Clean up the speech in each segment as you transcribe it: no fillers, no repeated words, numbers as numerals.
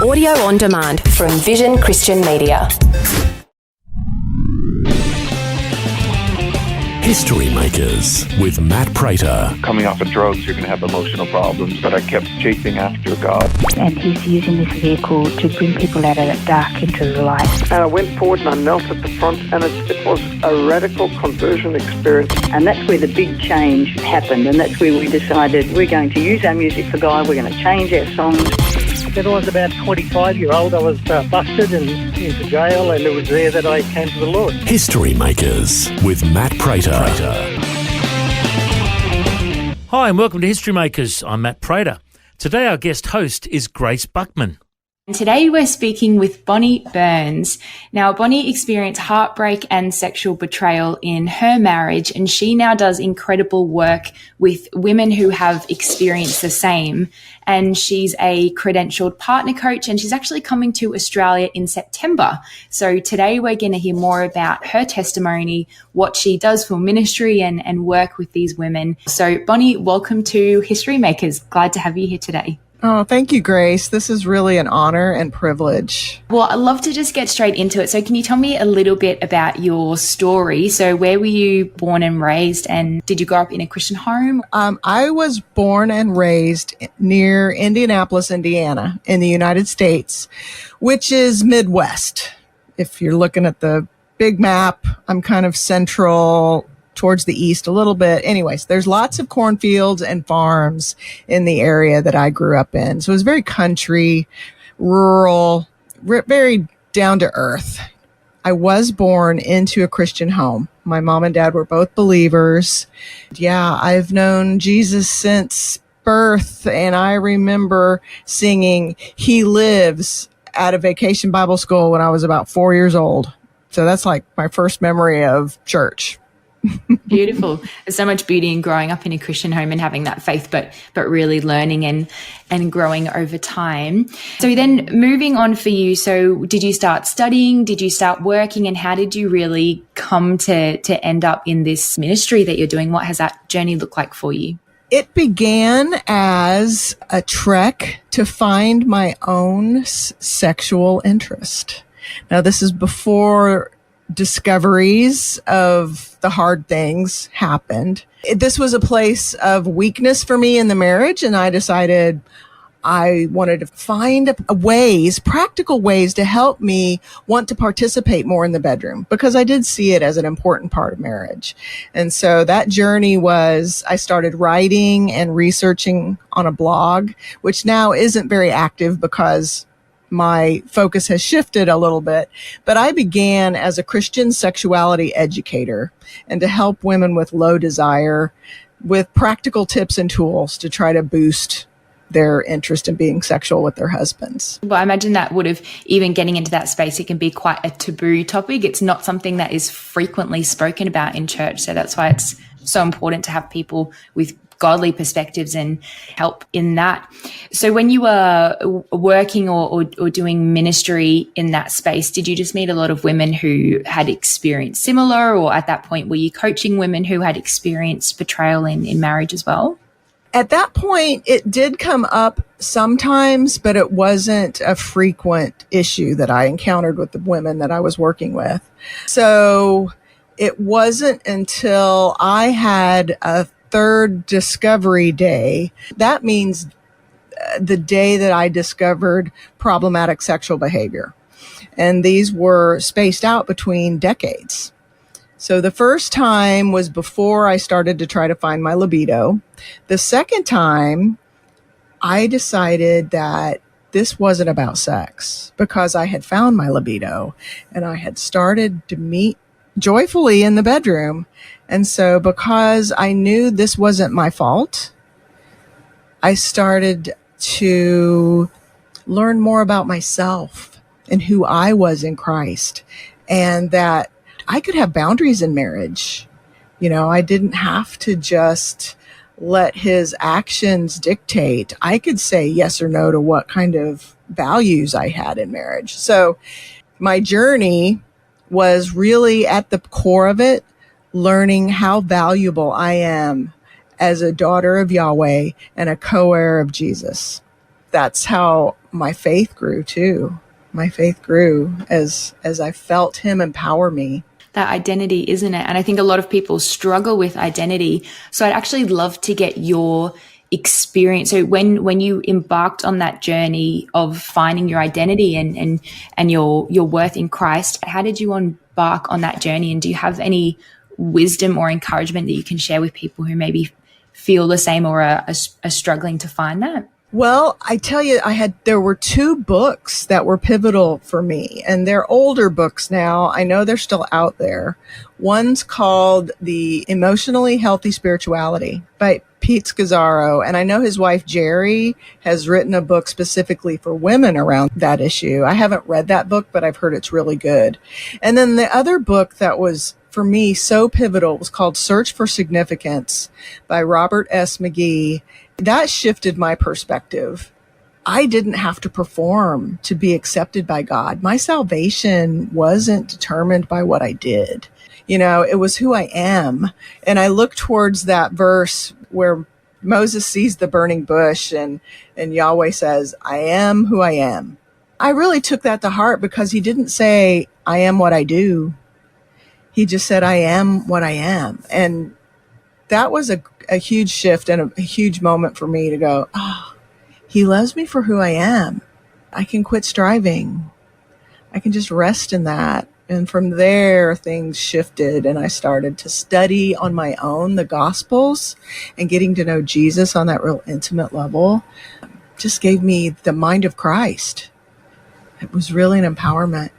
Audio on demand from Vision Christian Media. History Makers with Matt Prater. Coming off of drugs, you're going to have emotional problems, but I kept chasing after God. And he's using this vehicle to bring people out of the dark into the light. And I went forward and I knelt at the front, and it was a radical conversion experience. And that's where the big change happened, and that's where we decided we're going to use our music for God, we're going to change our songs. When I was about 25-year-old, I was busted and into jail, and it was there that I came to the Lord. History Makers with Matt Prater. Hi and welcome to History Makers. I'm Matt Prater. Today our guest host is Grace Buckman. And today we're speaking with Bonny Burns. Now, Bonny experienced heartbreak and sexual betrayal in her marriage, and she now does incredible work with women who have experienced the same. And she's a credentialled partner coach, and she's actually coming to Australia in September. So today we're going to hear more about her testimony, what she does for ministry and work with these women. So Bonny, welcome to History Makers. Glad to have you here today. Oh, thank you, Grace. This is really an honor and privilege. Well, I'd love to just get straight into it. So can you tell me a little bit about your story? So where were you born and raised, and did you grow up in a Christian home? I was born and raised near Indianapolis, Indiana, in the United States, which is Midwest. If you're looking at the big map, I'm kind of central towards the east a little bit. Anyways, there's lots of cornfields and farms in the area that I grew up in. So it was very country, rural, very down to earth. I was born into a Christian home. My mom and dad were both believers. Yeah, I've known Jesus since birth, and I remember singing "He Lives" at a vacation Bible school when I was about 4 years old. So that's like my first memory of church. Beautiful. There's so much beauty in growing up in a Christian home and having that faith, but really learning and growing over time. So then moving on for you, so did you start studying? Did you start working? And how did you really come to end up in this ministry that you're doing? What has that journey looked like for you? It began as a trek to find my own sexual interest. Now, this is before discoveries of the hard things happened. This was a place of weakness for me in the marriage, and I decided I wanted to find practical ways to help me want to participate more in the bedroom, because I did see it as an important part of marriage. And so that journey was, I started writing and researching on a blog, which now isn't very active because my focus has shifted a little bit, but I began as a Christian sexuality educator and to help women with low desire with practical tips and tools to try to boost their interest in being sexual with their husbands. Well, I imagine that would have, even getting into that space, it can be quite a taboo topic. It's not something that is frequently spoken about in church. So that's why it's so important to have people with godly perspectives and help in that. So when you were working or doing ministry in that space, did you just meet a lot of women who had experienced similar, or at that point were you coaching women who had experienced betrayal in marriage as well? At that point, it did come up sometimes, but it wasn't a frequent issue that I encountered with the women that I was working with. So it wasn't until I had a third discovery day. That means the day that I discovered problematic sexual behavior. And these were spaced out between decades. So the first time was before I started to try to find my libido. The second time, I decided that this wasn't about sex, because I had found my libido and I had started to meet joyfully in the bedroom. And so because I knew this wasn't my fault, I started to learn more about myself and who I was in Christ, and that I could have boundaries in marriage. You know, I didn't have to just let his actions dictate. I could say yes or no to what kind of values I had in marriage. So my journey was really at the core of it, learning how valuable I am as a daughter of Yahweh and a co-heir of Jesus. That's how my faith grew too. My faith grew as I felt him empower me. That identity, isn't it? And I think a lot of people struggle with identity. So I'd actually love to get your experience. So when you embarked on that journey of finding your identity and your worth in Christ, how did you embark on that journey? And do you have any wisdom or encouragement that you can share with people who maybe feel the same or are struggling to find that? Well, I tell you, there were 2 books that were pivotal for me, and they're older books now. I know they're still out there. One's called The Emotionally Healthy Spirituality by Pete Scazzaro, and I know his wife Jerry has written a book specifically for women around that issue. I haven't read that book, but I've heard it's really good. And then the other book that was for me so pivotal was called Search for Significance by Robert S. McGee. That shifted my perspective. I didn't have to perform to be accepted by God. My salvation wasn't determined by what I did. It was who I am. And I look towards that verse where Moses sees the burning bush and Yahweh says, I am who I am. I really took that to heart because he didn't say, I am what I do. He just said, I am what I am. And that was a huge shift and a huge moment for me to go, he loves me for who I am. I can quit striving. I can just rest in that. And from there, things shifted and I started to study on my own the Gospels, and getting to know Jesus on that real intimate level just gave me the mind of Christ. It was really an empowerment.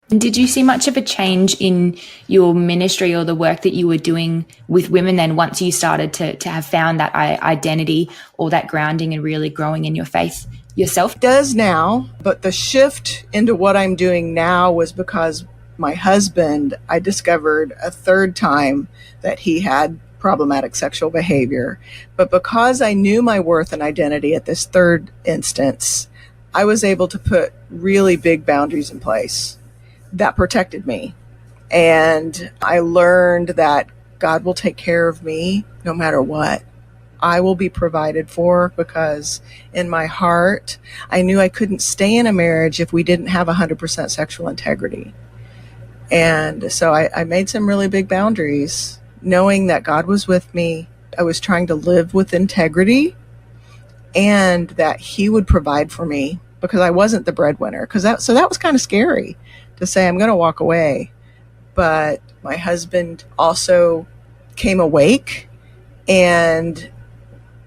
Did you see much of a change in your ministry or the work that you were doing with women then once you started to have found that identity or that grounding and really growing in your faith yourself? It does now, but the shift into what I'm doing now was because my husband, I discovered a 3rd time that he had problematic sexual behavior. But because I knew my worth and identity at this 3rd instance, I was able to put really big boundaries in place that protected me. And I learned that God will take care of me no matter what. I will be provided for, because in my heart, I knew I couldn't stay in a marriage if we didn't have 100% sexual integrity. And so I made some really big boundaries, knowing that God was with me. I was trying to live with integrity and that he would provide for me, because I wasn't the breadwinner. So that was kind of scary to say, I'm going to walk away. But my husband also came awake and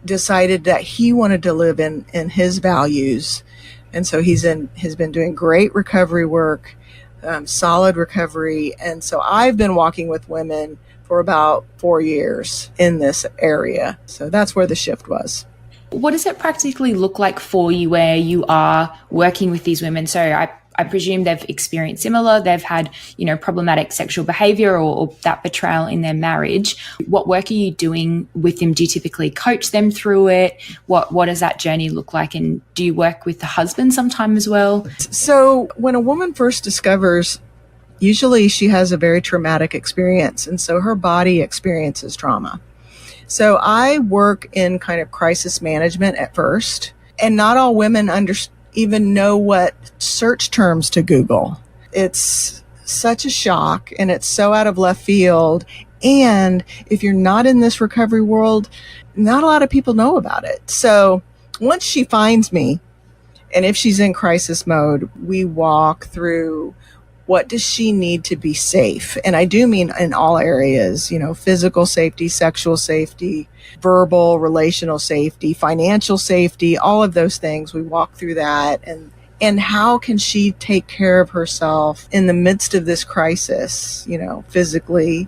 decided that he wanted to live in his values. And so has been doing great recovery work, solid recovery. And so I've been walking with women for about 4 years in this area. So that's where the shift was. What does it practically look like for you where you are working with these women? So I presume they've experienced similar. They've had, problematic sexual behavior or that betrayal in their marriage. What work are you doing with them? Do you typically coach them through it? What does that journey look like? And do you work with the husband sometime as well? So when a woman first discovers, usually she has a very traumatic experience. And so her body experiences trauma. So I work in kind of crisis management at first, and not all women even know what search terms to Google. It's such a shock, and it's so out of left field. And if you're not in this recovery world, not a lot of people know about it. So once she finds me, and if she's in crisis mode, we walk through what does she need to be safe? And I do mean in all areas, physical safety, sexual safety, verbal, relational safety, financial safety, all of those things. We walk through that. And how can she take care of herself in the midst of this crisis, physically?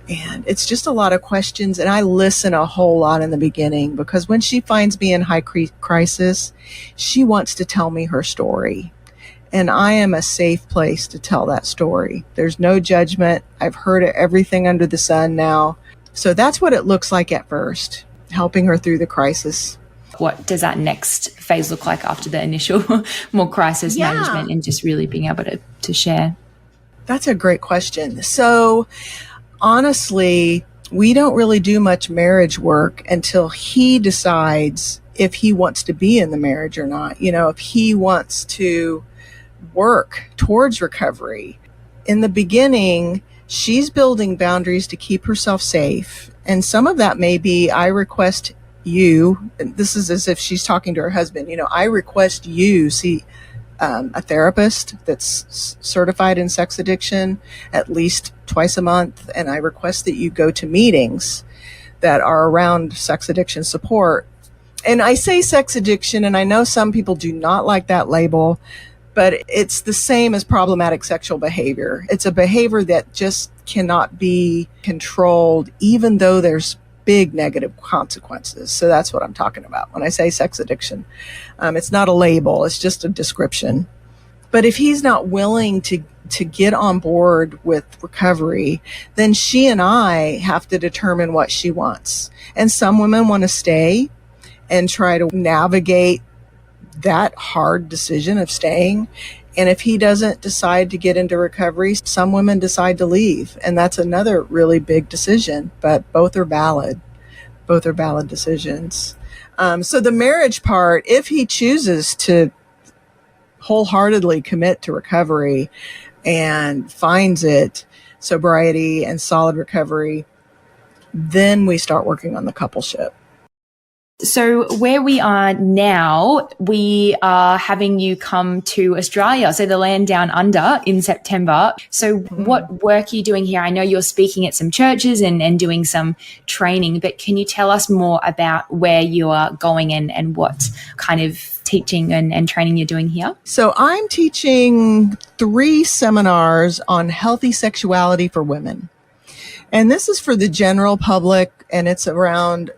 And it's just a lot of questions. And I listen a whole lot in the beginning, because when she finds me in high crisis, she wants to tell me her story. And I am a safe place to tell that story. There's no judgment. I've heard everything under the sun now. So that's what it looks like at first, helping her through the crisis. What does that next phase look like after the initial more crisis management and just really being able to share? That's a great question. So honestly, we don't really do much marriage work until he decides if he wants to be in the marriage or not, if he wants to work towards recovery. In the beginning, she's building boundaries to keep herself safe. And some of that may be, I request you, this is as if she's talking to her husband, I request you see a therapist that's certified in sex addiction at least twice a month. And I request that you go to meetings that are around sex addiction support. And I say sex addiction, and I know some people do not like that label, but it's the same as problematic sexual behavior. It's a behavior that just cannot be controlled, even though there's big negative consequences. So that's what I'm talking about when I say sex addiction. It's not a label, it's just a description. But if he's not willing to get on board with recovery, then she and I have to determine what she wants. And some women want to stay and try to navigate that hard decision of staying. And if he doesn't decide to get into recovery, some women decide to leave. And that's another really big decision, but both are valid. Both are valid decisions. So the marriage part, if he chooses to wholeheartedly commit to recovery and finds it, sobriety and solid recovery, then we start working on the coupleship. So where we are now, we are having you come to Australia, so the land down under in September. So what work are you doing here? I know you're speaking at some churches and doing some training, but can you tell us more about where you are going and what kind of teaching and training you're doing here? So I'm teaching 3 seminars on healthy sexuality for women. And this is for the general public, and it's around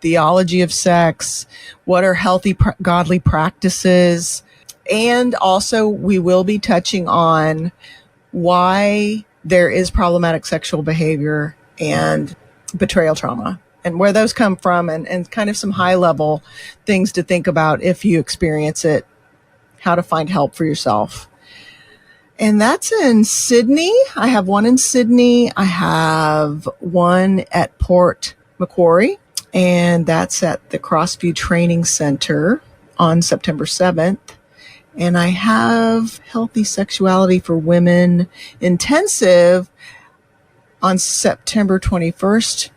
theology of sex, what are healthy, godly practices, and also we will be touching on why there is problematic sexual behavior and betrayal trauma and where those come from, and kind of some high-level things to think about if you experience it, how to find help for yourself. And that's in Sydney. I have one in Sydney. I have one at Port Macquarie, and that's at the Crossview Training Center on September 7th. And I have Healthy Sexuality for Women Intensive on September 21st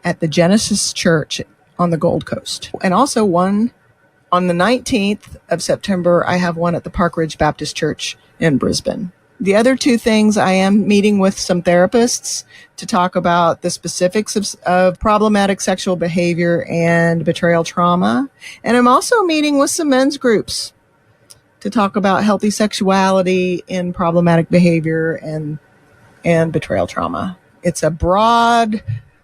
at the Genesis Church on the Gold Coast. And also one on the 19th of September, I have one at the Park Ridge Baptist Church in Brisbane. The other 2 things, I am meeting with some therapists to talk about the specifics of problematic sexual behavior and betrayal trauma. And I'm also meeting with some men's groups to talk about healthy sexuality in problematic behavior and betrayal trauma. It's a broad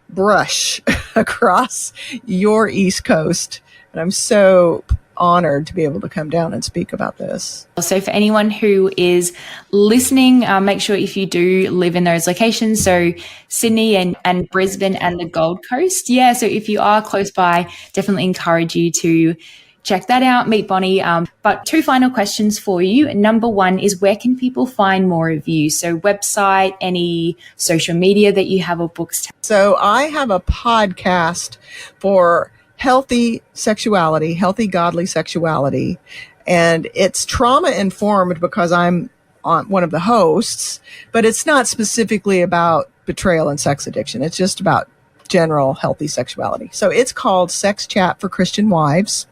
brush across your East Coast. And I'm so honored to be able to come down and speak about this. So for anyone who is listening, make sure if you do live in those locations, so Sydney and Brisbane and the Gold Coast. Yeah, so if you are close by, definitely encourage you to check that out, meet Bonny. But 2 final questions for you. Number 1 is, where can people find more of you? So website, any social media that you have, or books? So I have a podcast for healthy sexuality, healthy godly sexuality. And it's trauma informed because I'm on one of the hosts, but it's not specifically about betrayal and sex addiction. It's just about general healthy sexuality. So it's called Sex Chat for Christian Wives.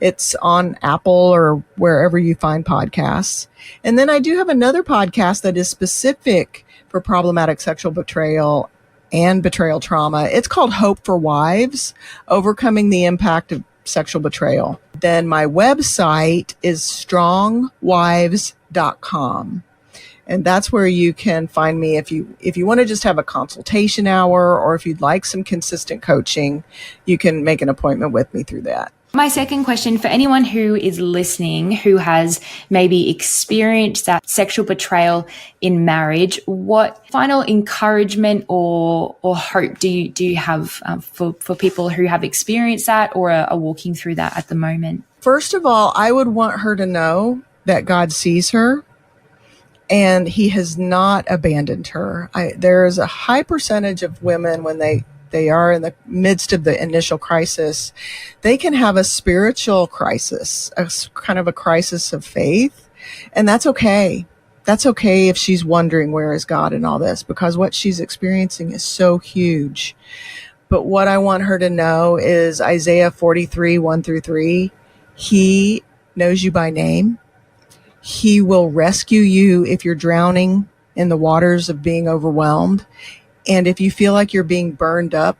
It's on Apple or wherever you find podcasts. And then I do have another podcast that is specific for problematic sexual betrayal and betrayal trauma. It's called Hope for Wives, Overcoming the Impact of Sexual Betrayal. Then my website is strongwives.com. And that's where you can find me if you want to just have a consultation hour, or if you'd like some consistent coaching, you can make an appointment with me through that. My second question, for anyone who is listening who has maybe experienced that sexual betrayal in marriage, what final encouragement or hope do you have for people who have experienced that or are walking through that at the moment? First of all, I would want her to know that God sees her and he has not abandoned her. There is a high percentage of women when they they are in the midst of the initial crisis, they can have a spiritual crisis, kind of a crisis of faith. And that's okay. That's okay if she's wondering where is God in all this, because what she's experiencing is so huge. But what I want her to know is Isaiah 43, 1-3. He knows you by name. He will rescue you if you're drowning in the waters of being overwhelmed. And if you feel like you're being burned up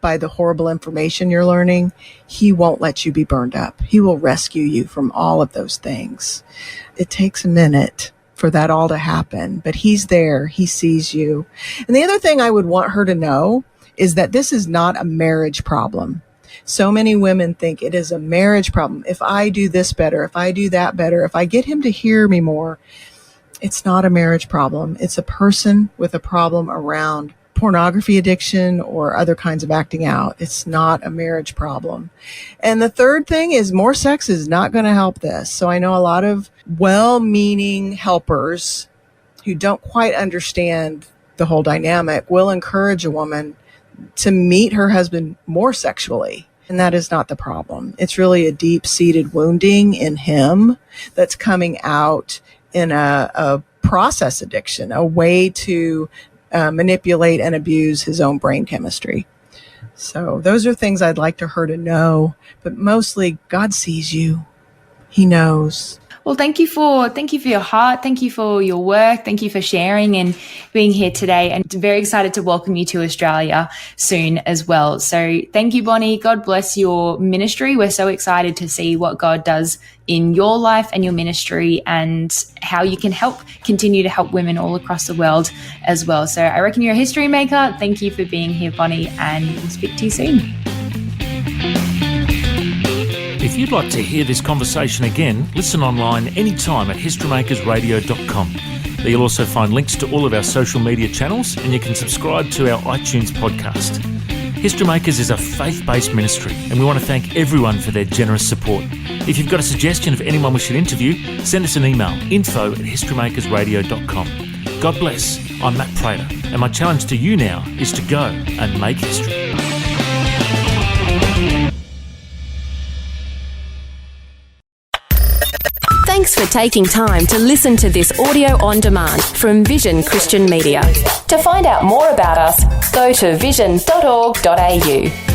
by the horrible information you're learning, he won't let you be burned up. He will rescue you from all of those things. It takes a minute for that all to happen, but he's there. He sees you. And the other thing I would want her to know is that this is not a marriage problem. So many women think it is a marriage problem. If I do this better, if I do that better, if I get him to hear me more, it's not a marriage problem. It's a person with a problem around pornography addiction or other kinds of acting out. It's not a marriage problem. And the third thing is more sex is not going to help this. So I know a lot of well-meaning helpers who don't quite understand the whole dynamic will encourage a woman to meet her husband more sexually. And that is not the problem. It's really a deep-seated wounding in him that's coming out in a process addiction, a way to manipulate and abuse his own brain chemistry. So those are things I'd like her to know. But mostly, God sees you. He knows. Well, thank you for your heart. Thank you for your work. Thank you for sharing and being here today. And very excited to welcome you to Australia soon as well. So thank you, Bonny. God bless your ministry. We're so excited to see what God does in your life and your ministry and how you can continue to help women all across the world as well. So I reckon you're a history maker. Thank you for being here, Bonny, and we'll speak to you soon. If you'd like to hear this conversation again, listen online anytime at historymakersradio.com. There you'll also find links to all of our social media channels, and you can subscribe to our iTunes podcast. History Makers is a faith-based ministry, and we want to thank everyone for their generous support. If you've got a suggestion of anyone we should interview, send us an email, info@historymakersradio.com. God bless. I'm Matt Prater, and my challenge to you now is to go and make history. Thanks for taking time to listen to this audio on demand from Vision Christian Media. To find out more about us, go to vision.org.au.